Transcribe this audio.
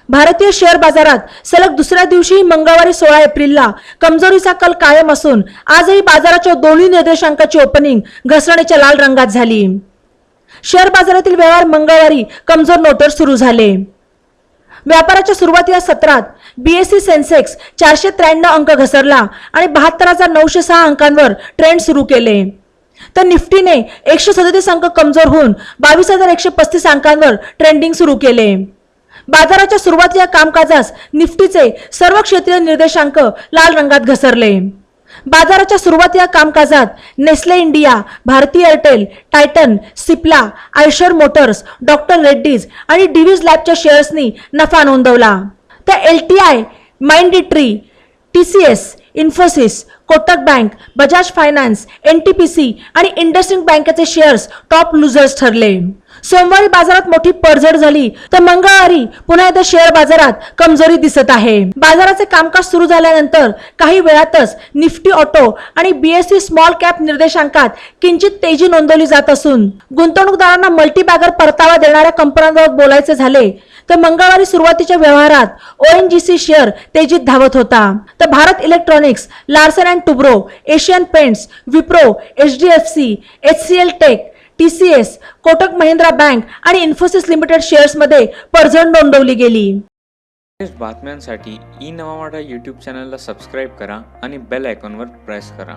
भारतीय शेअर बाजारात सलग दुसऱ्या दिवशी मंगळवारी 16 एप्रिलला कमजोरीचा कल कायम असून आजही बाजाराच्या दोन्ही निर्देशांकाची ओपनिंग घसरणीच्या लाल रंगात झाली। शेअर बाजारातील व्यवहार मंगळवारी कमजोर नोटवर सुरू झाले। व्यापाराच्या सुरुवातीच्या सत्रात बीएसई सेन्सेक्स 493 अंक घसरला आणि 72,906 अंकांवर ट्रेंड सुरू केले। तर निफ्टीने 137 अंक कमजोर होऊन 22,135 अंकांवर ट्रेंडिंग सुरू केले। बाजाराच्या सुरुवातीच्या कामकाजास निफ्टीचे सर्व क्षेत्रीय निर्देशांक लाल रंगात घसरले। बाजाराच्या सुरुवातीच्या कामकाजात Nestle India, Bharti Airtel, Titan, Cipla, Eicher Motors, Doctor Reddy's आणि डिव्हिज लॅबच्या शेअर्सनी नफा नोंदवला। तर LTI, Mindtree, TCS, Infosys, Kotak Bank, Bajaj Finance, NTPC आणि इंडसइंड बँकेचे शेअर्स टॉप लुझर्स ठरले। सोमवारी बाजारात मोठी पडझड झाली तर मंगळवारी पुन्हा एकदा शेअर बाजारात कमजोरी दिसत आहे। बाजाराचे कामकाज सुरू झाल्यानंतर काही वेळातच निफ्टी ऑटो आणि बीएसई स्मॉल कॅप निर्देशांकात किंचित तेजी नोंदवली जात असून गुंतवणूकदारांना मल्टीबॅगर परतावा देणाऱ्या कंपन्यांबाबत बोलायचे झाले तर मंगळवारी सुरुवातीच्या व्यवहारात ओएनजीसी शेअर तेजीत धावत होता। तर Bharat Electronics, Larsen and Toubro, Asian Paints, Wipro, HDFC, HCL Tech, TCS, Kotak Mahindra Bank आणि इन्फोसिस लिमिटेड शेअर्समध्ये पडझड नोंदवली गेली। बातम्यांसाठी ई नवा मराठा यूट्यूब चॅनलला सबस्क्राईब करा आणि बेल आयकॉनवर प्रेस करा।